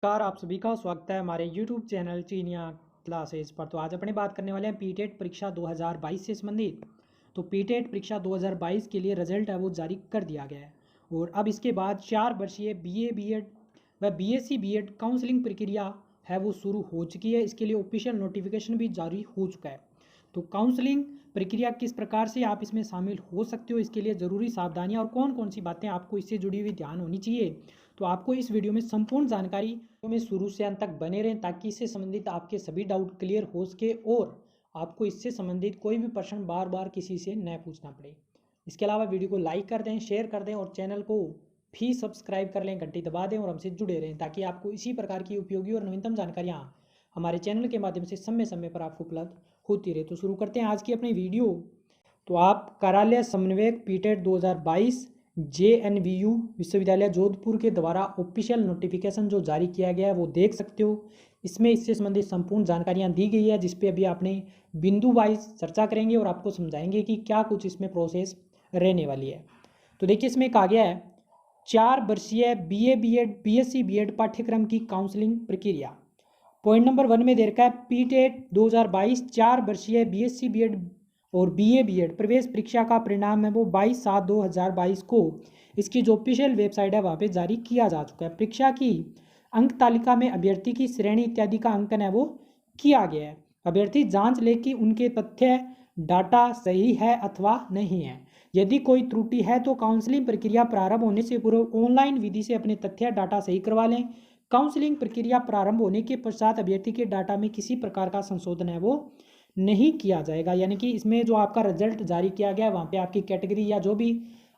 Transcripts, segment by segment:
नमस्कार, आप सभी का स्वागत है हमारे YouTube चैनल चीनिया क्लासेस पर। तो आज अपने बात करने वाले हैं पीटेट परीक्षा 2022 से संबंधित। तो पीटेट परीक्षा 2022 के लिए रिजल्ट है वो जारी कर दिया गया है और अब इसके बाद 4 वर्षीय बीए बीएड व बीएससी बीएड काउंसलिंग प्रक्रिया है वो शुरू हो चुकी है। इसके लिए ऑफिशियल नोटिफिकेशन भी जारी हो चुका है। तो काउंसलिंग प्रक्रिया किस प्रकार से आप इसमें शामिल हो सकते हो, इसके लिए ज़रूरी सावधानियां और कौन कौन सी बातें आपको इससे जुड़ी हुई ध्यान होनी चाहिए, तो आपको इस वीडियो में संपूर्ण जानकारी में शुरू से अंत तक बने रहें ताकि इससे संबंधित आपके सभी डाउट क्लियर हो सके और आपको इससे संबंधित कोई भी प्रश्न बार बार किसी से न पूछना पड़े। इसके अलावा वीडियो को लाइक कर दें, शेयर कर दें और चैनल को भी सब्सक्राइब कर लें, घंटी दबा दें और हमसे जुड़े रहें ताकि आपको इसी प्रकार की उपयोगी और नवीनतम जानकारियाँ हमारे चैनल के माध्यम से समय समय पर आपको उपलब्ध होती रहे। तो शुरू करते हैं आज की अपनी वीडियो। तो आप कार्यालय समन्वयक पीटेट 2022 JNVU विश्वविद्यालय जोधपुर के द्वारा ऑफिशियल नोटिफिकेशन जो जारी किया गया है वो देख सकते हो। इसमें इससे संबंधित संपूर्ण जानकारियां दी गई है जिस पे अभी आपने बिंदु वाइज चर्चा करेंगे और आपको समझाएंगे कि क्या कुछ इसमें प्रोसेस रहने वाली है। तो देखिए, इसमें कहा गया है 4 वर्षीय BA BEd BSc BEd पाठ्यक्रम की काउंसलिंग प्रक्रिया। पॉइंट नंबर 1 में दे रखा है पीटेट 2022 4 वर्षीय BSc BEd और BA BEd प्रवेश परीक्षा का परिणाम है वो 22/7/2022 को इसकी जो ऑफिशियल वेबसाइट है वहाँ पे जारी किया जा चुका है। परीक्षा की अंक तालिका में अभ्यर्थी की श्रेणी इत्यादि का अंकन है वो किया गया है। अभ्यर्थी जांच ले कि उनके तथ्य डाटा सही है अथवा नहीं है। यदि कोई त्रुटि है तो काउंसलिंग प्रक्रिया प्रारंभ होने से पूर्व ऑनलाइन विधि से अपने तथ्य डाटा सही करवा लें। काउंसलिंग प्रक्रिया प्रारंभ होने के पश्चात अभ्यर्थी के डाटा में किसी प्रकार का संशोधन है वो नहीं किया जाएगा। यानी कि इसमें जो आपका रिजल्ट जारी किया गया है वहाँ पे आपकी कैटेगरी या जो भी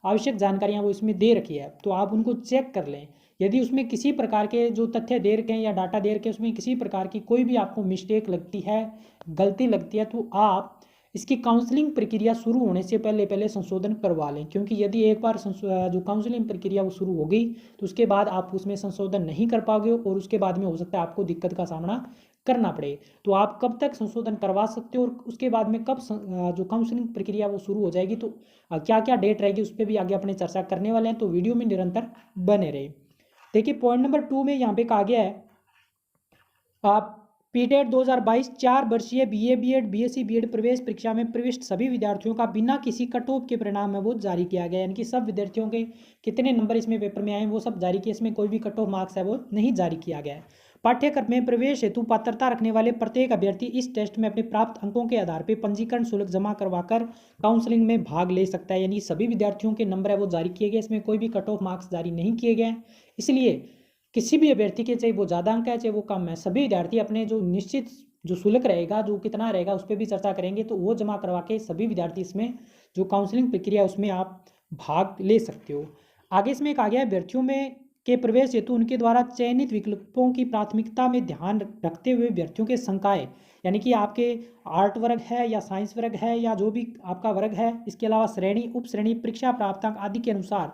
आवश्यक जानकारियाँ वो इसमें दे रखी है, तो आप उनको चेक कर लें। यदि उसमें किसी प्रकार के जो तथ्य दे रखे हैं या डाटा दे रखे हैं उसमें किसी प्रकार की कोई भी आपको मिस्टेक लगती है, गलती लगती है, तो आप इसकी काउंसलिंग प्रक्रिया शुरू होने से पहले पहले संशोधन करवा लें। क्योंकि यदि एक बार जो काउंसलिंग प्रक्रिया वो शुरू हो गई तो उसके बाद आप उसमें संशोधन नहीं कर पाओगे और उसके बाद में हो सकता है आपको दिक्कत का सामना करना पड़े। तो आप कब तक संशोधन करवा सकते हो और उसके बाद में कब जो काउंसलिंग प्रक्रिया वो शुरू हो जाएगी, तो क्या क्या डेट रहेगी उस पर भी आगे अपने चर्चा करने वाले हैं। तो वीडियो में निरंतर बने रहे। देखिए, पॉइंट नंबर 2 में यहाँ पे कहा गया है आप पीटेट 2022 4 वर्षीय BA BEd BSc BEd प्रवेश परीक्षा में प्रविष्ट सभी विद्यार्थियों का बिना किसी कट ऑफ के परिणाम है वो जारी किया गया। यानी कि सब विद्यार्थियों के कितने नंबर इसमें पेपर में आए वो सब जारी किए। इसमें कोई भी कट ऑफ मार्क्स है वो नहीं जारी किया गया है। पाठ्यक्रम में प्रवेश हेतु पात्रता रखने वाले प्रत्येक अभ्यर्थी इस टेस्ट में अपने प्राप्त अंकों के आधार पर पंजीकरण शुल्क जमा करवाकर काउंसलिंग में भाग ले सकता है। यानी सभी विद्यार्थियों के नंबर है वो जारी किए गए। इसमें कोई भी कट ऑफ मार्क्स जारी नहीं किए गए। इसलिए किसी भी अभ्यर्थी के चाहे वो ज़्यादा अंक है चाहे वो कम है, सभी विद्यार्थी अपने जो निश्चित जो शुल्क रहेगा जो कितना रहेगा उस पर भी चर्चा करेंगे, तो वो जमा करवा के सभी विद्यार्थी इसमें जो काउंसलिंग प्रक्रिया है उसमें आप भाग ले सकते हो। आगे इसमें कहा गया है अभ्यर्थियों में के प्रवेश हेतु उनके द्वारा चयनित विकल्पों की प्राथमिकता में ध्यान रखते हुए अभ्यर्थियों के संकाय, यानी कि आपके आर्ट वर्ग है या साइंस वर्ग है या जो भी आपका वर्ग है, इसके अलावा श्रेणी उप श्रेणी परीक्षा प्राप्तांक आदि के अनुसार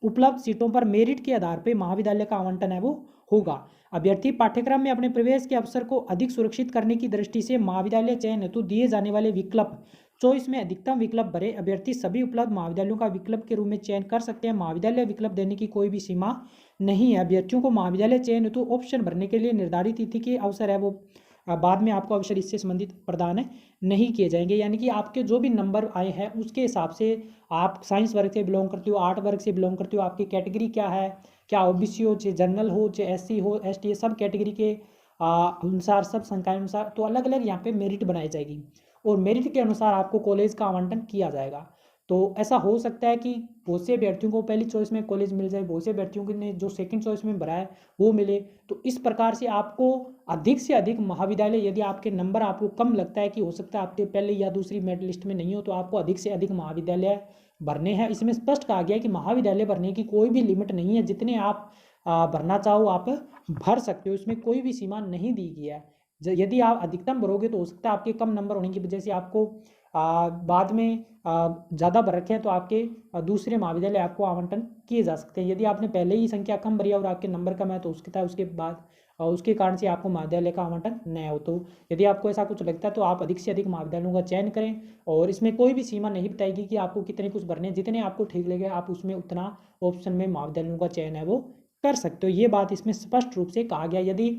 उपलब्ध सीटों पर मेरिट के आधार पर महाविद्यालय का आवंटन है वो होगा। अभ्यर्थी पाठ्यक्रम में अपने प्रवेश के अवसर को अधिक सुरक्षित करने की दृष्टि से महाविद्यालय चयन हेतु दिए जाने वाले विकल्प चॉइस में अधिकतम विकल्प भरे अभ्यर्थी सभी उपलब्ध महाविद्यालयों का विकल्प के रूप में चयन कर सकते हैं। महाविद्यालय विकल्प देने की कोई भी सीमा नहीं है। अभ्यर्थियों को महाविद्यालय चयन हेतु ऑप्शन भरने के लिए निर्धारित तिथि के अवसर है वो बाद में आपको अवसर इससे संबंधित प्रदान नहीं किए जाएंगे। यानी कि आपके जो भी नंबर आए हैं उसके हिसाब से आप साइंस वर्ग से बिलोंग करते हो, आर्ट वर्ग से बिलोंग करते हो, आपकी कैटेगरी क्या है, क्या ओबीसी हो चाहे जनरल हो चाहे एससी हो एसटी, सब कैटेगरी के अनुसार सब संकाय अनुसार तो अलग अलग यहाँ पे मेरिट बनाई जाएगी और मेरिट के अनुसार आपको कॉलेज का आवंटन किया जाएगा। तो ऐसा हो सकता है कि बहुत से अभ्यर्थियों को पहली चॉइस में कॉलेज मिल जाए, बहुत से अभ्यर्थियों ने जो सेकंड चॉइस में भरा है वो मिले। तो इस प्रकार से आपको अधिक से अधिक महाविद्यालय, यदि आपके नंबर आपको कम लगता है कि हो सकता है आपके पहले या दूसरी मेरिट लिस्ट में नहीं हो, तो आपको अधिक से अधिक महाविद्यालय भरने हैं। इसमें स्पष्ट कहा गया है कि महाविद्यालय भरने की कोई भी लिमिट नहीं है, जितने आप भरना चाहो आप भर सकते हो, इसमें कोई भी सीमा नहीं दी गई है। यदि आप अधिकतम भरोगे तो हो सकता है आपके कम नंबर होने की वजह से आपको बाद में ज़्यादा भर रखे हैं तो आपके दूसरे महाविद्यालय आपको आवंटन किए जा सकते हैं। यदि आपने पहले ही संख्या कम भरी और आपके नंबर कम है तो उसके बाद उसके कारण से आपको महाविद्यालय का आवंटन न हो। तो यदि आपको ऐसा कुछ लगता है तो आप अधिक से अधिक महाविद्यालयों का चयन करें और इसमें कोई भी सीमा नहीं बताएगी कि आपको कितने कुछ भरने, जितने आपको ठीक लगे आप उसमें उतना ऑप्शन में महाविद्यालयों का चयन है वो कर सकते हो। ये बात इसमें स्पष्ट रूप से कहा गया। यदि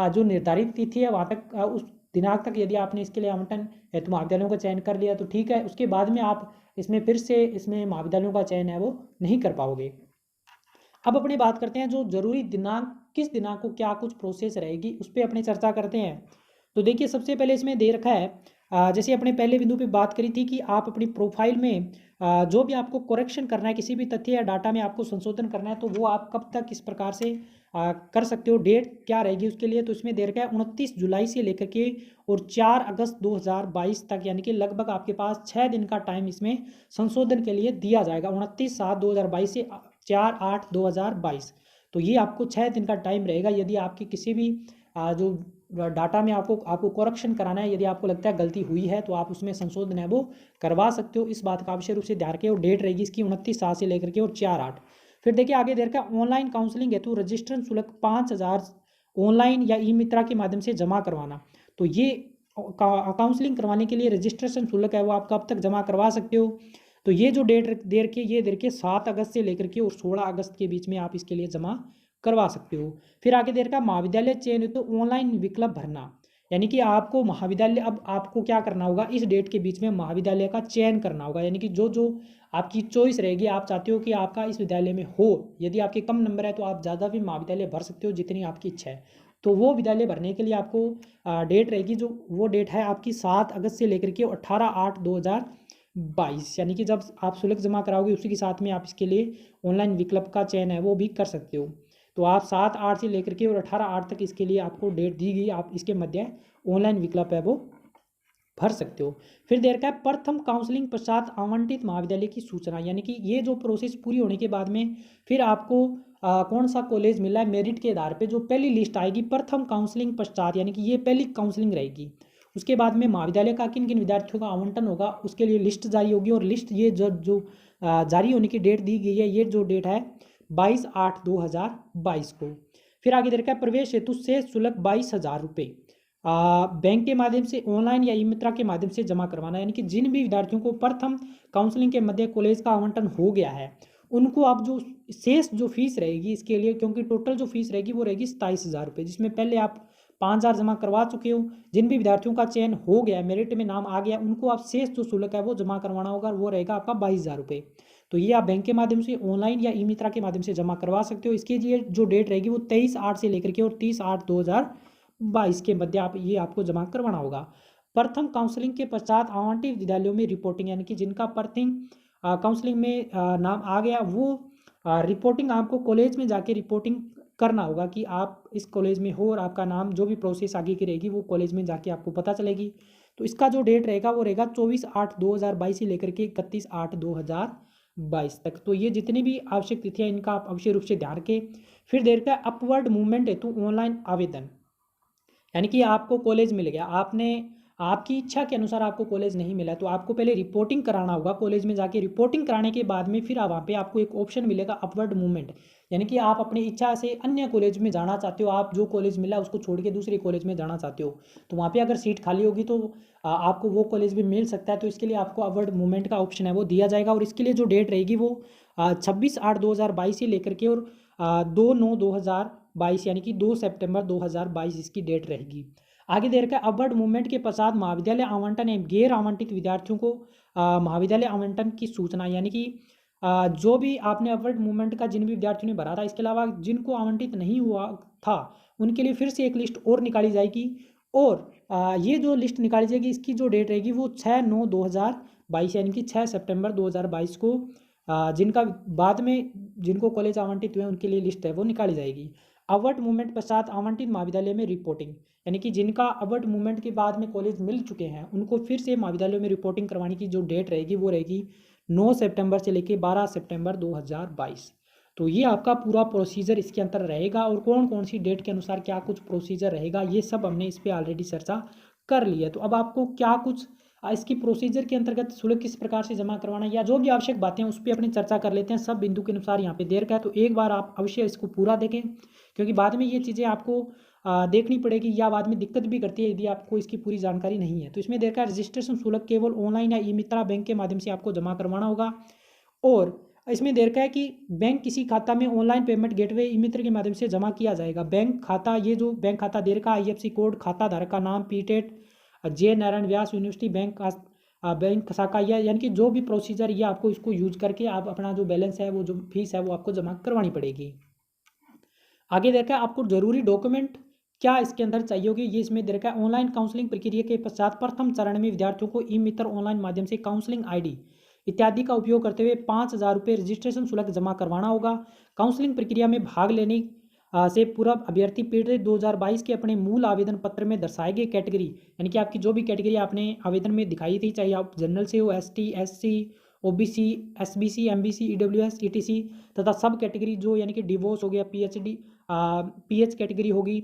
जो निर्धारित तिथि है वहाँ तक उस दिनांक तक यदि आपने इसके लिए आवंटन हेतु महाविद्यालयों का चयन कर लिया तो ठीक है, उसके बाद में आप इसमें फिर से इसमें महाविद्यालयों का चयन है वो नहीं कर पाओगे। अब अपनी बात करते हैं जो जरूरी दिनांक, किस दिनांक को क्या कुछ प्रोसेस रहेगी उस पर अपने चर्चा करते हैं। तो देखिए सबसे पहले इसमें दे रखा है जैसे अपने पहले बिंदु पे बात करी थी कि आप अपनी प्रोफाइल में जो भी आपको करेक्शन करना है, किसी भी तथ्य या डाटा में आपको संशोधन करना है तो वो आप कब तक किस प्रकार से कर सकते हो, डेट क्या रहेगी उसके लिए। तो इसमें दे रखा है 29 जुलाई से लेकर के और 4 अगस्त 2022 तक, यानी कि लगभग आपके पास 6 दिन का टाइम इसमें संशोधन के लिए दिया जाएगा। 29/7/2022 से 4/8/2022, तो ये आपको 6 दिन का टाइम रहेगा। यदि आपकी किसी भी जो डाटा में आपको करेक्शन कराना है, यदि आपको लगता है गलती हुई है तो आप उसमें संशोधन है वो करवा सकते हो। इस बात का आवश्यक रूप से ध्यान रखें। और डेट रहेगी इसकी 29/7 से लेकर के और 4/8। फिर देखिए आगे देर का ऑनलाइन काउंसलिंग हेतु रजिस्ट्रेशन शुल्क 5,000 ऑनलाइन या ई मित्रा के माध्यम से जमा करवाना। तो ये काउंसलिंग करवाने के लिए रजिस्ट्रेशन शुल्क है वो आप कब तक जमा करवा सकते हो। तो ये जो डेट दे रखी है ये दे रखी है 7 अगस्त से लेकर के और 16 अगस्त के बीच में आप इसके लिए जमा करवा सकते हो। फिर आगे दे रखा है महाविद्यालय चयन तो ऑनलाइन विकल्प भरना, यानी कि आपको महाविद्यालय, अब आपको क्या करना होगा, इस डेट के बीच में महाविद्यालय का चयन करना होगा। यानी कि जो जो आपकी चॉइस रहेगी, आप चाहते हो कि आपका इस विद्यालय में हो, यदि आपके कम नंबर है तो आप ज़्यादा भी महाविद्यालय भर सकते हो जितनी आपकी इच्छा है। तो वो विद्यालय भरने के लिए आपको डेट रहेगी, जो वो डेट है आपकी 7 अगस्त से लेकर के 18/8/2022, यानी कि जब आप शुल्क जमा कराओगे उसी के साथ में आप इसके लिए ऑनलाइन विकल्प का चयन है वो भी कर सकते हो। तो आप 7/8 से लेकर के और 18/8 तक इसके लिए आपको डेट दी गई, आप इसके मध्य ऑनलाइन विकल्प है वो भर सकते हो। फिर देर का है प्रथम काउंसलिंग पश्चात आवंटित महाविद्यालय की सूचना, यानी कि ये जो प्रोसेस पूरी होने के बाद में फिर आपको कौन सा कॉलेज मिला है मेरिट के आधार पे जो पहली लिस्ट आएगी प्रथम काउंसलिंग पश्चात, यानी कि ये पहली काउंसलिंग रहेगी। उसके बाद में महाविद्यालय का किन किन विद्यार्थियों का आवंटन होगा उसके लिए लिस्ट जारी होगी। और लिस्ट ये जो जारी होने की डेट दी गई है, ये जो डेट है 22/8/2022 को। फिर आगे दे रखा है प्रवेश हेतु शेष शुल्क 22,000 रुपये बैंक के माध्यम से ऑनलाइन या ई मित्रा के माध्यम से जमा करवाना, यानी कि जिन भी विद्यार्थियों को प्रथम काउंसलिंग के मध्य कॉलेज का आवंटन हो गया है उनको अब जो शेष जो फीस रहेगी इसके लिए, क्योंकि टोटल जो फीस रहेगी वो रहेगी 27,000 रुपये, जिसमें पहले आप 5,000 जमा करवा चुके हो। जिन भी विद्यार्थियों का चयन हो गया है, मेरिट में नाम आ गया, उनको आप शेष जो शुल्क है वो जमा करवाना होगा, वो रहेगा आपका 22,000 रुपये। तो ये आप बैंक के माध्यम से ऑनलाइन या ई मित्रा के माध्यम से जमा करवा सकते हो। इसके लिए जो डेट रहेगी वो 23/8 से लेकर के और 30/8/2022 के मध्य आप ये आपको जमा करवाना होगा। प्रथम काउंसलिंग के पश्चात आवंटित विद्यालयों में रिपोर्टिंग, यानी कि जिनका प्रथम काउंसलिंग में नाम आ गया वो रिपोर्टिंग आपको कॉलेज में जाके रिपोर्टिंग करना होगा कि आप इस कॉलेज में हो और आपका नाम, जो भी प्रोसेस आगे की रहेगी वो कॉलेज में जाके आपको पता चलेगी। तो इसका जो डेट रहेगा वो रहेगा 24/8/2022 से लेकर के 31/8/2022 तक। तो ये जितनी भी आवश्यक तिथियाँ इनका आप आवश्यक रूप से ध्यान रखें। फिर देर का अपवर्ड मूवमेंट हेतु ऑनलाइन आवेदन, यानी कि आपको कॉलेज मिल गया, आपने आपकी इच्छा के अनुसार आपको कॉलेज नहीं मिला तो आपको पहले रिपोर्टिंग कराना होगा कॉलेज में जाके। रिपोर्टिंग कराने के बाद में फिर वहाँ पे आपको एक ऑप्शन मिलेगा अपवर्ड मूवमेंट, यानी कि आप अपनी इच्छा से अन्य कॉलेज में जाना चाहते हो, आप जो कॉलेज मिला उसको छोड़ के दूसरे कॉलेज में जाना चाहते हो, तो वहाँ पे अगर सीट खाली होगी तो आपको वो कॉलेज भी मिल सकता है। तो इसके लिए आपको अपवर्ड मूवमेंट का ऑप्शन है वो दिया जाएगा। और इसके लिए जो डेट रहेगी वो 26/8/2022 से लेकर के और 2/9/2022, यानी कि 2 सितंबर 2022 इसकी डेट रहेगी। आगे दे रखा है अपवर्ड मूवमेंट के पश्चात महाविद्यालय आवंटन एवं गैर आवंटित विद्यार्थियों को महाविद्यालय आवंटन की सूचना, यानी कि जो भी आपने अपवर्ड मूवमेंट का जिन भी विद्यार्थियों ने भरा था, इसके अलावा जिनको आवंटित नहीं हुआ था उनके लिए फिर से एक लिस्ट और निकाली जाएगी। और ये जो लिस्ट निकाली जाएगी इसकी जो डेट रहेगी वो 6/9/2022, यानी कि 6 सितंबर 2022 को जिनका बाद में जिनको कॉलेज आवंटित हुए उनके लिए लिस्ट है वो निकाली जाएगी। अपवर्ड मूवमेंट पश्चात आवंटित महाविद्यालय में रिपोर्टिंग, यानी कि जिनका अपवर्ड मूवमेंट के बाद में कॉलेज मिल चुके हैं उनको फिर से महाविद्यालयों में रिपोर्टिंग करवाने की जो डेट रहेगी वो रहेगी 9 सितंबर से लेकर 12 सितंबर 2022। तो ये आपका पूरा प्रोसीजर इसके अंदर रहेगा। और कौन कौन सी डेट के अनुसार क्या कुछ प्रोसीजर रहेगा ये सब हमने इस पर ऑलरेडी चर्चा कर ली है। तो अब आपको क्या कुछ इसकी प्रोसीजर के अंतर्गत शुल्क किस प्रकार से जमा करवाना या जो भी आवश्यक बातें हैं उस पर अपनी चर्चा कर लेते हैं। सब बिंदु के अनुसार यहाँ पे दे रखा है, तो एक बार आप अवश्य इसको पूरा देखें, क्योंकि बाद में ये चीज़ें आपको देखनी पड़ेगी या बाद में दिक्कत भी करती है यदि आपको इसकी पूरी जानकारी नहीं है। तो इसमें देखा रजिस्ट्रेशन शुल्क केवल ऑनलाइन या ई मित्रा बैंक के माध्यम से आपको जमा करवाना होगा। और इसमें दे रखा है कि बैंक किसी खाता में ऑनलाइन पेमेंट गेटवे ई मित्र के माध्यम से जमा किया जाएगा। बैंक खाता, ये जो बैंक खाता दे रखा है, IFSC कोड, खाता धारक का नाम, पीटेट जे Narayan Vyas university bank bank शाखा, या यानी कि जो भी प्रोसीजर, ये आपको इसको यूज करके आप अपना जो बैलेंस है, वो जो फीस है, वो आपको जमा करवानी पड़ेगी। आगे देखा है आपको जरूरी डॉक्यूमेंट क्या इसके अंदर चाहिए होगी, ये इसमें दे रखा है। ऑनलाइन काउंसलिंग प्रक्रिया के पश्चात प्रथम चरण में विद्यार्थियों को ई मित्र ऑनलाइन माध्यम से काउंसलिंग ID इत्यादि का उपयोग करते हुए 5,000 रुपये रजिस्ट्रेशन शुल्क जमा करवाना होगा। काउंसलिंग प्रक्रिया में भाग लेने से पूर्व अभ्यर्थी पीटीटी 2022 के अपने मूल आवेदन पत्र में दर्शाई गई कैटेगरी, यानी कि आपकी जो भी कैटेगरी आपने आवेदन में दिखाई थी, चाहे आप जनरल से हो, ST SC OBC SBC MBC EWS ETC तथा सब कैटेगरी जो यानी कि डिवोर्स हो गया, PH कैटेगरी होगी,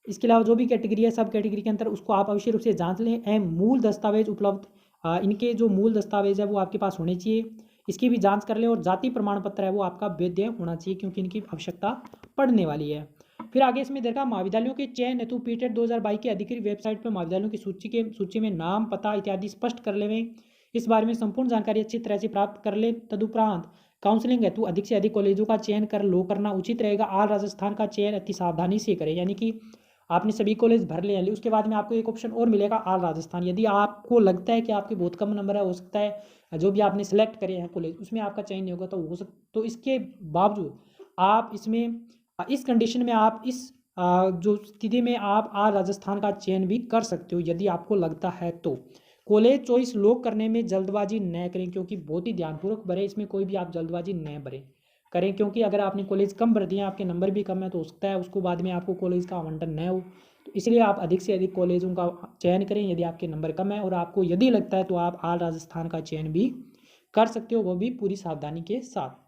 इसके अलावा जो भी कैटेगरी है सब कैटेगरी के अंदर, उसको आप अवश्य रूप से जांच लें। एवं मूल दस्तावेज उपलब्ध, इनके जो मूल दस्तावेज है वो आपके पास होने चाहिए, इसकी भी जांच कर लें। और जाति प्रमाण पत्र है वो आपका वैध होना चाहिए, क्योंकि इनकी आवश्यकता पड़ने वाली है। फिर आगे इसमें देखा महाविद्यालयों के चयन हेतु पीटेट 2022 की अधिकृत वेबसाइट पर महाविद्यालयों की सूची में नाम, पता इत्यादि स्पष्ट कर लें। इस बारे में संपूर्ण जानकारी अच्छी तरह से प्राप्त कर ले। तदुपरांत काउंसलिंग हेतु अधिक से अधिक कॉलेजों का चयन कर लो करना उचित रहेगा। आल राजस्थान का चयन अति सावधानी से करें, यानी कि आपने सभी कॉलेज भर ले, उसके बाद में आपको एक ऑप्शन और मिलेगा आल राजस्थान। यदि आपको लगता है कि आपके बहुत कम नंबर है, हो सकता है जो भी आपने सेलेक्ट करे हैं कॉलेज उसमें आपका चयन नहीं होगा, तो हो सकता, तो इसके बावजूद आप इसमें इस कंडीशन में आप इस जो स्थिति में आप आल राजस्थान का चयन भी कर सकते हो यदि आपको लगता है तो। कॉलेज चॉइस लोग करने में जल्दबाजी न करें, क्योंकि बहुत ही ध्यानपूर्वक भरें, इसमें कोई भी आप जल्दबाजी न भरें करें, क्योंकि अगर आपने कॉलेज कम भर दिए, आपके नंबर भी कम है, तो हो सकता है उसको बाद में आपको कॉलेज का आवंटन न हो। तो इसलिए आप अधिक से अधिक कॉलेजों का चयन करें यदि आपके नंबर कम है, और आपको यदि लगता है तो आप आल राजस्थान का चयन भी कर सकते हो, वो भी पूरी सावधानी के साथ।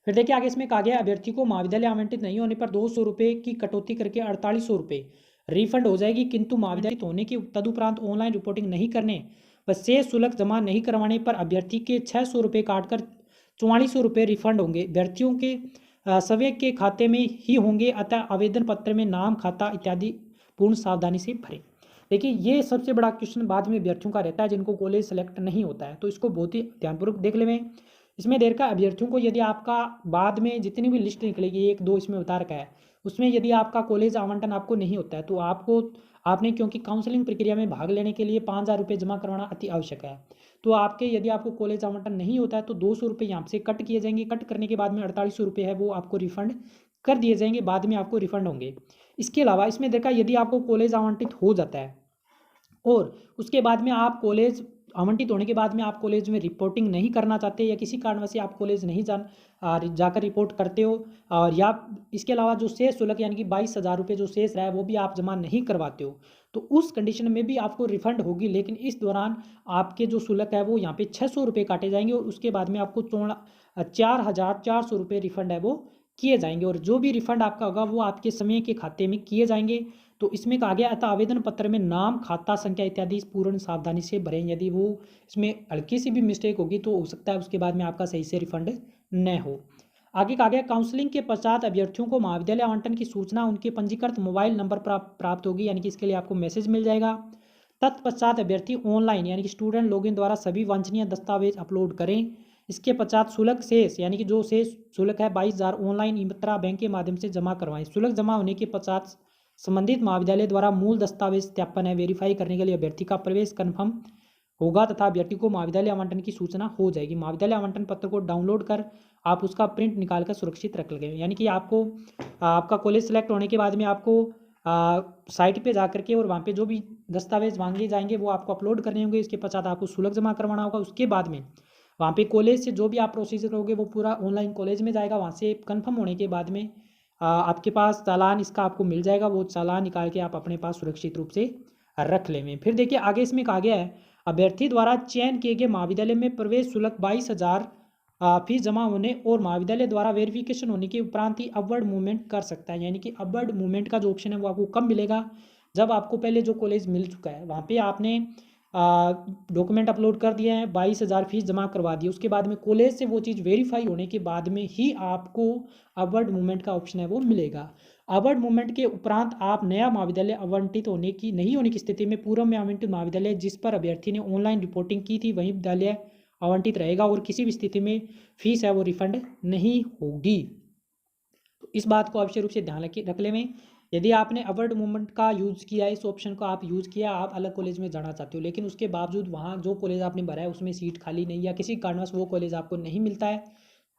फिर देखिए आगे इसमें कहा गया अभ्यर्थी को महाविद्यालय आवंटित नहीं होने पर 200 रुपये की कटौती करके 4800 रुपये रिफंड हो जाएगी, किंतु महाविद्यालय होने के तदुपरांत ऑनलाइन रिपोर्टिंग नहीं करने व शेष शुल्क जमा नहीं करवाने पर अभ्यर्थी के 600 रुपये काटकर 4400 रुपये रिफंड होंगे। अभ्यर्थियों के सभी के खाते में ही होंगे, अतः आवेदन पत्र में नाम, खाता इत्यादि पूर्ण सावधानी से भरें। देखिए ये सबसे बड़ा क्वेश्चन बाद में अभ्यर्थियों का रहता है जिनको कॉलेज सेलेक्ट नहीं होता है, तो इसको बहुत ही ध्यानपूर्वक देख लें। इसमें देर का अभ्यर्थियों को यदि आपका बाद में जितनी भी लिस्ट निकलेगी, 1 2 इसमें बता रखा है, उसमें यदि आपका कॉलेज आवंटन आपको नहीं होता है तो आपने क्योंकि काउंसलिंग प्रक्रिया में भाग लेने के लिए 5,000 रुपये जमा करवाना अति आवश्यक है। तो आपके यदि आपको कॉलेज आवंटन नहीं होता है तो 200 रुपये यहाँ से कट किए जाएंगे। कट करने के बाद में 4800 रुपये है वो आपको रिफंड कर दिए जाएंगे, बाद में आपको रिफंड होंगे। इसके अलावा इसमें देखा यदि आपको कॉलेज आवंटित हो जाता है और उसके बाद में आप कॉलेज आवंटित होने के बाद में आप कॉलेज में रिपोर्टिंग नहीं करना चाहते या किसी कारणवश से आप कॉलेज नहीं जाकर रिपोर्ट करते हो, और या इसके अलावा जो शेष शुल्क यानी कि 22,000 रुपये जो शेष रहा है वो भी आप जमा नहीं करवाते हो, तो उस कंडीशन में भी आपको रिफंड होगी। लेकिन इस दौरान आपके जो शुल्क है वो यहाँ पे 600 रुपये काटे जाएंगे और उसके बाद में आपको 4,400 रुपये रिफंड है वो किए जाएंगे, और जो भी रिफंड आपका होगा वो आपके समय के खाते में किए जाएंगे। तो इसमें कहा गया अतः आवेदन पत्र में नाम, खाता संख्या इत्यादि पूर्ण सावधानी से भरें। यदि वो इसमें हल्की सी भी मिस्टेक होगी तो हो सकता है उसके बाद में आपका सही से रिफंड न हो। आगे कहा गया काउंसलिंग के पश्चात अभ्यर्थियों को महाविद्यालय आवंटन की सूचना उनके पंजीकृत मोबाइल नंबर पर प्राप्त होगी, यानी कि इसके लिए आपको मैसेज मिल जाएगा। तत्पश्चात अभ्यर्थी ऑनलाइन यानी कि स्टूडेंट लॉगिन द्वारा सभी वांछनीय दस्तावेज अपलोड करें। इसके पश्चात शुल्क शेष यानी कि जो शेष शुल्क है 22,000 ऑनलाइन ई मित्र बैंक के माध्यम से जमा करवाएं। शुल्क जमा होने के पश्चात संबंधित महाविद्यालय द्वारा मूल दस्तावेज सत्यापन है वेरीफाई करने के लिए अभ्यर्थी का प्रवेश कन्फर्म होगा तथा अभ्यर्थी को महाविद्यालय आवंटन की सूचना हो जाएगी। महाविद्यालय आवंटन पत्र को डाउनलोड कर आप उसका प्रिंट निकाल कर सुरक्षित रख लेंगे, यानी कि आपको आपका कॉलेज सेलेक्ट होने के बाद में आपको साइट पे जा करके और वहाँ पे जो भी दस्तावेज मांगे जाएंगे वो आपको अपलोड करने होंगे। इसके पश्चात आपको शुल्क जमा करवाना होगा। उसके बाद में वहाँ पे कॉलेज से जो भी आप प्रोसीजर करोगे वो पूरा ऑनलाइन कॉलेज में जाएगा। वहाँ से कन्फर्म होने के बाद में आपके पास चालान इसका आपको मिल जाएगा, वो चालान निकाल के आप अपने पास सुरक्षित रूप से रख लें। फिर देखिए आगे इसमें कहा गया है अभ्यर्थी द्वारा चयन किए गए महाविद्यालय में प्रवेश शुल्क 22,000 फीस जमा होने और महाविद्यालय द्वारा वेरिफिकेशन होने के उपरांत ही अपवर्ड मूवमेंट कर सकता है। यानी कि अपवर्ड मूवमेंट का जो ऑप्शन है वो आपको कब मिलेगा, जब आपको पहले जो कॉलेज मिल चुका है वहाँ पे आपने डॉक्यूमेंट अपलोड कर दिए हैं, 22,000 फीस जमा करवा दी, उसके बाद में कॉलेज से वो चीज़ वेरीफाई होने के बाद में ही आपको अपवर्ड मूवमेंट का ऑप्शन है वो मिलेगा। अपवर्ड मूवमेंट के उपरांत आप नया महाविद्यालय आवंटित नहीं होने की स्थिति में पूर्व में आवंटित महाविद्यालय जिस पर अभ्यर्थी ने ऑनलाइन रिपोर्टिंग की थी वही विद्यालय आवंटित रहेगा और किसी भी स्थिति में फीस है वो रिफंड नहीं होगी। तो इस बात को अवश्य रूप से ध्यान रख लें। यदि आपने अपवर्ड मूवमेंट का यूज़ किया है, इस ऑप्शन को आप यूज़ किया, आप अलग कॉलेज में जाना चाहते हो, लेकिन उसके बावजूद वहाँ जो कॉलेज आपने भरा है उसमें सीट खाली नहीं या किसी कारणवश वो कॉलेज आपको नहीं मिलता है,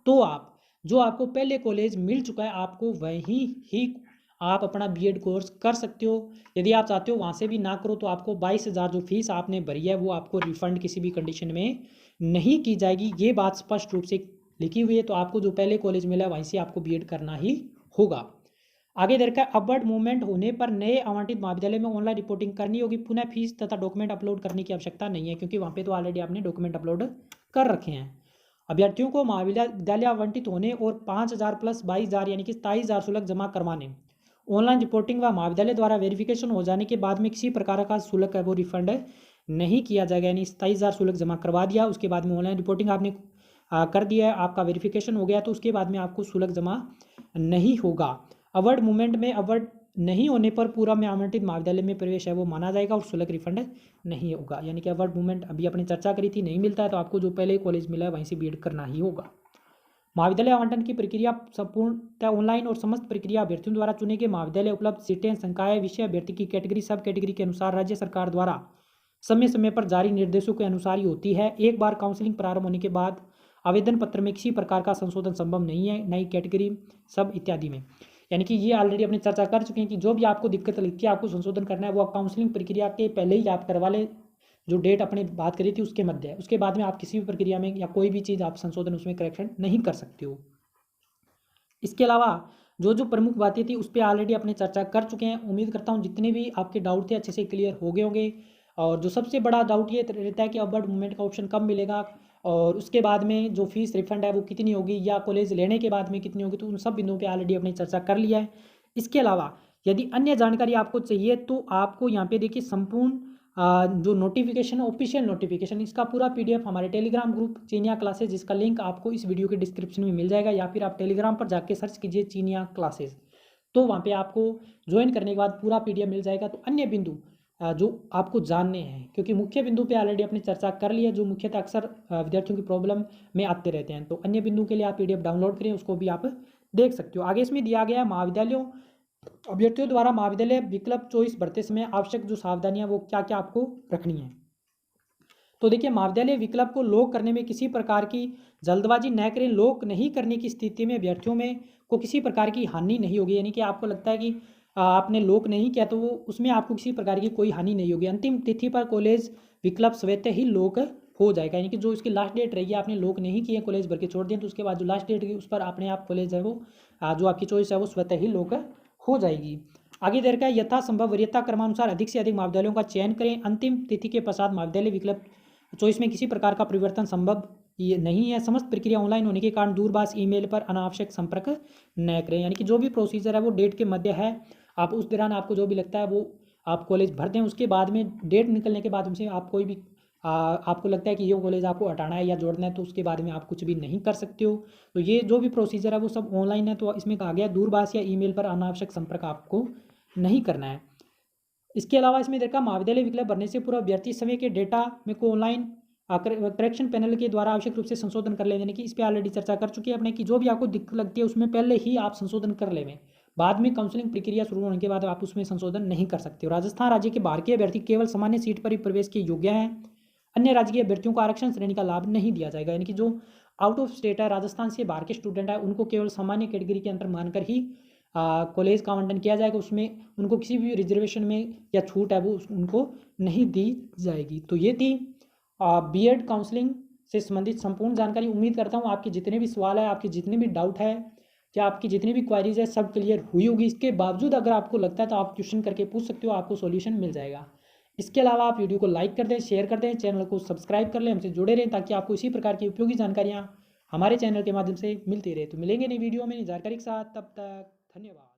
तो आप जो आपको पहले कॉलेज मिल चुका है आपको वहीं ही आप अपना बीएड कोर्स कर सकते हो। यदि आप चाहते हो वहाँ से भी ना करो तो आपको 22,000 जो फीस आपने भरी है वो आपको रिफंड किसी भी कंडीशन में नहीं की जाएगी। ये बात स्पष्ट रूप से लिखी हुई है। तो आपको जो पहले कॉलेज मिला है वहीं से आपको बीएड करना ही होगा। आगे देखा अपवर्ड मूवमेंट होने पर नए आवंटित महाविद्यालय में ऑनलाइन रिपोर्टिंग करनी होगी। पुनः फीस तथा डॉक्यूमेंट अपलोड करने की आवश्यकता नहीं है क्योंकि वहाँ पे तो ऑलरेडी आपने डॉक्यूमेंट अपलोड कर रखे हैं। अभ्यर्थियों को महाविद्यालय आवंटित होने और 5,000 प्लस 22,000 यानी कि 27,000 शुल्क जमा करवाने, ऑनलाइन रिपोर्टिंग व महाविद्यालय द्वारा वेरिफिकेशन हो जाने के बाद में किसी प्रकार का शुल्क है वो रिफंड नहीं किया जाएगा। यानी 27,000 शुल्क जमा करवा दिया, उसके बाद में ऑनलाइन रिपोर्टिंग आपने कर दिया है, आपका वेरिफिकेशन हो गया, तो उसके बाद में आपको शुल्क जमा नहीं होगा। अवर्ड मूवमेंट में अवर्ड नहीं होने पर पूरा में आवंटित महाविद्यालय में प्रवेश है वो माना जाएगा और शुल्क रिफंड नहीं होगा। यानी कि अवर्ड मूवमेंट अभी अपनी चर्चा करी थी, नहीं मिलता है तो आपको जो पहले कॉलेज मिला है वहीं से बीएड करना ही होगा। महाविद्यालय आवंटन की प्रक्रिया संपूर्णतः ऑनलाइन और समस्त प्रक्रिया अभ्यर्थियों द्वारा चुने गए महाविद्यालय उपलब्ध सीटें संकाय विषय अभ्यर्थी की कैटेगरी सब कैटेगरी के अनुसार राज्य सरकार द्वारा समय समय पर जारी निर्देशों के अनुसार ही होती है। एक बार काउंसलिंग प्रारंभ होने के बाद आवेदन पत्र में किसी प्रकार का संशोधन संभव नहीं है, नई कैटेगरी सब इत्यादि में। यानी कि ये ऑलरेडी अपनी चर्चा कर चुके हैं कि जो भी आपको दिक्कत लगती है आपको संशोधन करना है वो आप काउंसलिंग प्रक्रिया के पहले ही आप करवा ले, जो डेट अपने बात करी थी उसके मध्य है। उसके बाद में आप किसी भी प्रक्रिया में या कोई भी चीज़ आप संशोधन उसमें करेक्शन नहीं कर सकते हो। इसके अलावा जो जो प्रमुख बातें थी उस पर ऑलरेडी अपने चर्चा कर चुके हैं। उम्मीद करता हूँ जितने भी आपके डाउट थे अच्छे से क्लियर हो गए होंगे। और जो सबसे बड़ा डाउट ये रहता है कि अपवर्ड मूवमेंट का ऑप्शन कब मिलेगा और उसके बाद में जो फीस रिफंड है वो कितनी होगी या कॉलेज लेने के बाद में कितनी होगी, तो उन सब बिंदुओं पे ऑलरेडी अपने चर्चा कर लिया है। इसके अलावा यदि अन्य जानकारी आपको चाहिए तो आपको यहाँ पे देखिए संपूर्ण जो नोटिफिकेशन है ऑफिशियल नोटिफिकेशन, इसका पूरा पीडीएफ हमारे टेलीग्राम ग्रुप चीनिया क्लासेज, जिसका लिंक आपको इस वीडियो के डिस्क्रिप्शन में मिल जाएगा, या फिर आप टेलीग्राम पर जाके सर्च कीजिए चीनिया क्लासेज, तो वहाँ पे आपको ज्वाइन करने के बाद पूरा पीडीएफ मिल जाएगा। तो अन्य बिंदु जो आपको जानने हैं, क्योंकि मुख्य बिंदु पे ऑलरेडी अपने चर्चा कर लिया, जो मुख्यतः अक्सर विद्यार्थियों की प्रॉब्लम में आते रहते हैं, तो अन्य बिंदु के लिए आप पीडीएफ डाउनलोड करें, उसको भी आप देख सकते हो। आगे इसमें दिया गया है महाविद्यालयों अभ्यर्थियों द्वारा महाविद्यालय विकल्प चॉइस भरते समय आवश्यक जो सावधानियां वो क्या क्या आपको रखनी है। तो देखिए महाविद्यालय विकल्प को लॉक करने में किसी प्रकार की जल्दबाजी न करें। लॉक नहीं करने की स्थिति में अभ्यर्थियों में को किसी प्रकार की हानि नहीं होगी। यानी कि आपको लगता है कि आपने लॉक नहीं किया तो वो उसमें आपको किसी प्रकार की कोई हानि नहीं होगी। अंतिम तिथि पर कॉलेज विकल्प स्वतः ही लॉक हो जाएगा। यानी कि जो इसकी लास्ट डेट रहेगी आपने लॉक नहीं किए, कॉलेज भर के छोड़ दिए, तो उसके बाद जो लास्ट डेट है उस पर अपने आप कॉलेज है वो जो आपकी चॉइस है वो स्वतः ही लॉक हो जाएगी। आगे देर का यथासंभव वरीयता क्रमानुसार अधिक से अधिक महाविद्यालयों का चयन करें। अंतिम तिथि के पश्चात महाविद्यालय विकल्प चॉइस में किसी प्रकार का परिवर्तन संभव ये नहीं है। समस्त प्रक्रिया ऑनलाइन होने के कारण दूरभाष ईमेल पर अनावश्यक संपर्क न करें। यानी कि जो भी प्रोसीजर है वो डेट के मध्य है, आप उस दौरान आपको जो भी लगता है वो आप कॉलेज भर दें। उसके बाद में डेट निकलने के बाद उनसे आप कोई भी आपको लगता है कि ये कॉलेज आपको हटाना है या जोड़ना है तो उसके बारे में आप कुछ भी नहीं कर सकते हो। तो ये जो भी प्रोसीजर है वो सब ऑनलाइन है। तो इसमें कहा गया दूरभाष या ईमेल पर अनावश्यक संपर्क आपको नहीं करना है। इसके अलावा इसमें देखा महाविद्यालय विकल्प भरने से पूर्व अभ्यर्थी समय के डेटा में को ऑनलाइन करेक्शन पैनल के द्वारा आवश्यक रूप से संशोधन कर लें। यानी कि इस पर ऑलरेडी चर्चा कर चुकी है अपने कि जो भी आपको दिक्कत लगती है उसमें पहले ही आप संशोधन कर लें, बाद में काउंसलिंग प्रक्रिया शुरू होने के बाद आप उसमें संशोधन नहीं कर सकते हो। राजस्थान राज्य के बाहर के अभ्यर्थी केवल सामान्य सीट पर ही प्रवेश के योग्य हैं। अन्य राज्य के अभ्यर्थियों को आरक्षण श्रेणी का लाभ नहीं दिया जाएगा। यानी कि जो आउट ऑफ स्टेट है, राजस्थान से बाहर के स्टूडेंट है, उनको केवल सामान्य कैटेगरी के अंतर मानकर ही कॉलेज का आवंटन किया जाएगा। उसमें उनको किसी भी रिजर्वेशन में या छूट है वो उनको नहीं दी जाएगी। तो ये थी बीएड काउंसलिंग से संबंधित संपूर्ण जानकारी। उम्मीद करता हूँ आपके जितने भी सवाल है, आपके जितने भी डाउट है या आपकी जितनी भी क्वारीज है सब क्लियर हुई होगी। इसके बावजूद अगर आपको लगता है तो आप क्वेश्चन करके पूछ सकते हो, आपको सॉल्यूशन मिल जाएगा। इसके अलावा आप वीडियो को लाइक कर दें, शेयर कर दें, चैनल को सब्सक्राइब कर लें, हमसे जुड़े रहें ताकि आपको इसी प्रकार की उपयोगी जानकारियाँ हमारे चैनल के माध्यम से मिलती रहे। तो मिलेंगे नई वीडियो में नई जानकारी के साथ, तब तक धन्यवाद।